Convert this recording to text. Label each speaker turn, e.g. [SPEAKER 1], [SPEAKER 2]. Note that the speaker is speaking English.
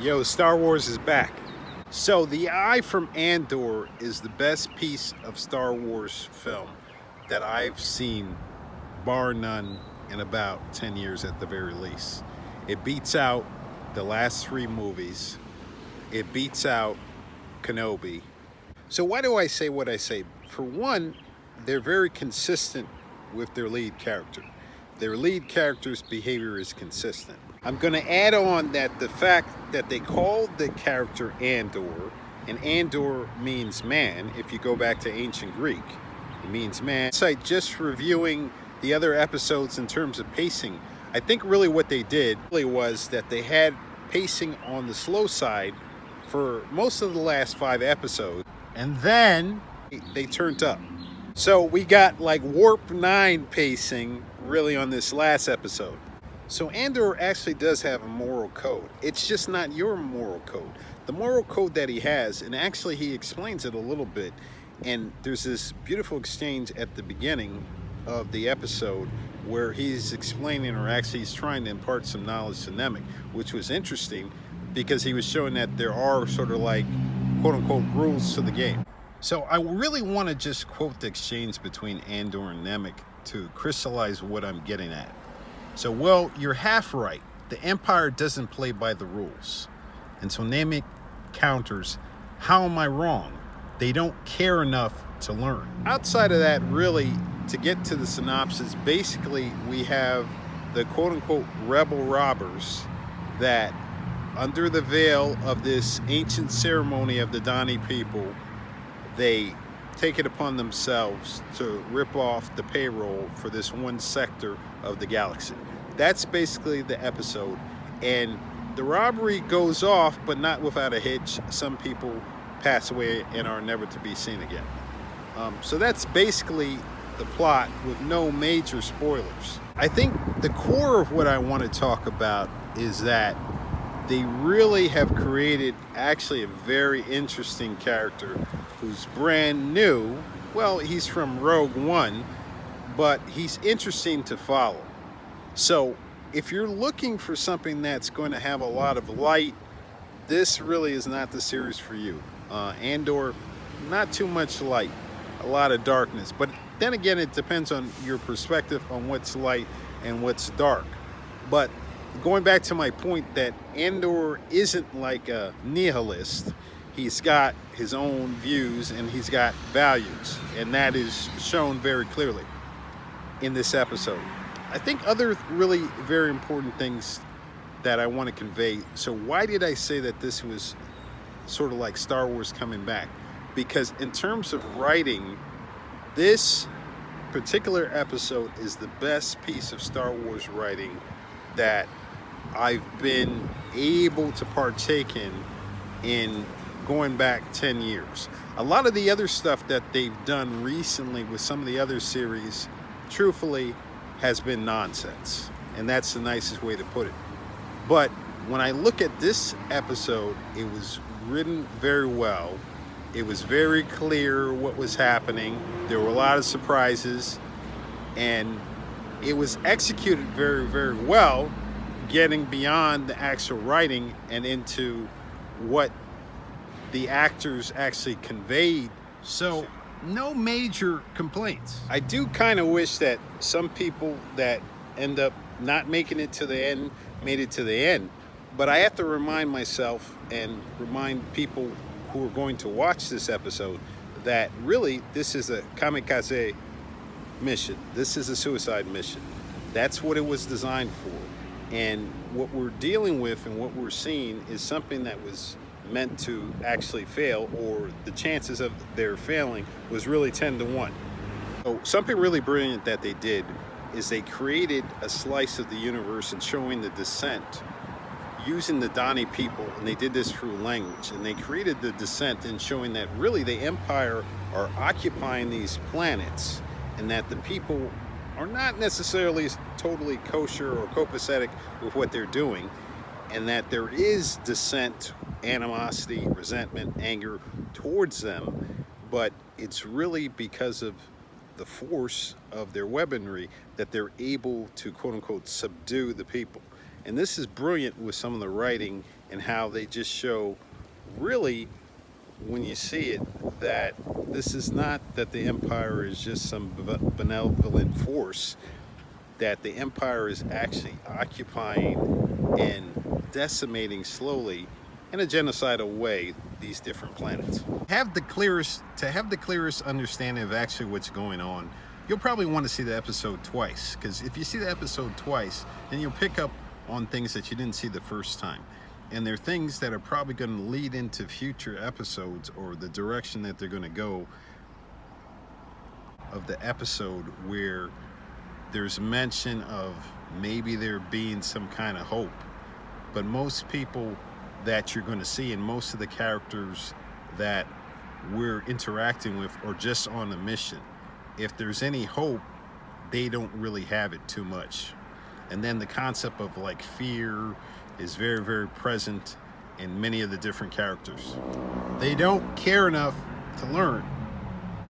[SPEAKER 1] Yo, Star Wars is back. So, The Eye from Andor is the best piece of Star Wars film that I've seen, bar none, in about 10 years at the very least. It beats out the last three movies, it beats out Kenobi. So, why do I say what I say? For one, they're very consistent with their lead character. Their lead character's behavior is consistent. I'm going to add on that the fact that they called the character Andor, and Andor means man. If you go back to ancient Greek, it means man. So just reviewing the other episodes in terms of pacing, I think really what they did really was that they had pacing on the slow side for most of the last 5 episodes, and then they turned up. So we got like warp 9 pacing really on this last episode. So Andor actually does have a moral code. It's just not your moral code. The moral code that he has, and actually he explains it a little bit, and there's this beautiful exchange at the beginning of the episode where he's explaining, or actually he's trying to impart some knowledge to Nemec, which was interesting because he was showing that there are sort of like quote-unquote rules to the game. So I really want to just quote the exchange between Andor and Nemec to crystallize what I'm getting at. So, well, you're half right. The Empire doesn't play by the rules. And so Nemec counters, how am I wrong? They don't care enough to learn. Outside of that, really, to get to the synopsis, basically we have the quote-unquote rebel robbers that, under the veil of this ancient ceremony of the Dani people, they take it upon themselves to rip off the payroll for this one sector of the galaxy. That's basically the episode, and the robbery goes off, but not without a hitch. Some people pass away and are never to be seen again. So that's basically the plot with no major spoilers. I think the core of what I want to talk about is that they really have created actually a very interesting character who's brand new. Well, he's from Rogue One, but he's interesting to follow. So if you're looking for something that's going to have a lot of light, this really is not the series for you. Andor, not too much light, a lot of darkness. But then again, it depends on your perspective on what's light and what's dark. But going back to my point that Andor isn't like a nihilist. He's got his own views and he's got values, and that is shown very clearly in this episode. I think other really very important things that I want to convey. So why did I say that this was sort of like Star Wars coming back? Because in terms of writing, this particular episode is the best piece of Star Wars writing that I've been able to partake in going back 10 years. A lot of the other stuff that they've done recently with some of the other series, truthfully, has been nonsense. And that's the nicest way to put it. But when I look at this episode, it was written very well. It was very clear what was happening. There were a lot of surprises. And it was executed very, very well, getting beyond the actual writing and into what the actors actually conveyed. So no major complaints. I do kind of wish that some people that end up not making it to the end made it to the end. But I have to remind myself and remind people who are going to watch this episode that really this is a kamikaze mission. This is a suicide mission. That's what it was designed for. And what we're dealing with and what we're seeing is something that was meant to actually fail, or the chances of their failing was really 10 to 1. So something really brilliant that they did is they created a slice of the universe and showing the descent using the Dani people, and they did this through language, and they created the descent and showing that really the Empire are occupying these planets and that the people are not necessarily totally kosher or copacetic with what they're doing, and that there is dissent, animosity, resentment, anger towards them, but it's really because of the force of their weaponry that they're able to quote-unquote subdue the people. And this is brilliant with some of the writing and how they just show, really, when you see it, that this is not that the Empire is just some benevolent force, that the Empire is actually occupying and decimating slowly in a genocidal way these different planets. To have the clearest understanding of actually what's going on, you'll probably want to see the episode twice, because if you see the episode twice, then you'll pick up on things that you didn't see the first time. And there are things that are probably going to lead into future episodes, or the direction that they're going to go of the episode, where there's mention of maybe there being some kind of hope. But most people that you're going to see, and most of the characters that we're interacting with, are just on a mission. If there's any hope, they don't really have it too much. And then the concept of like fear is very, very present in many of the different characters. They don't care enough to learn.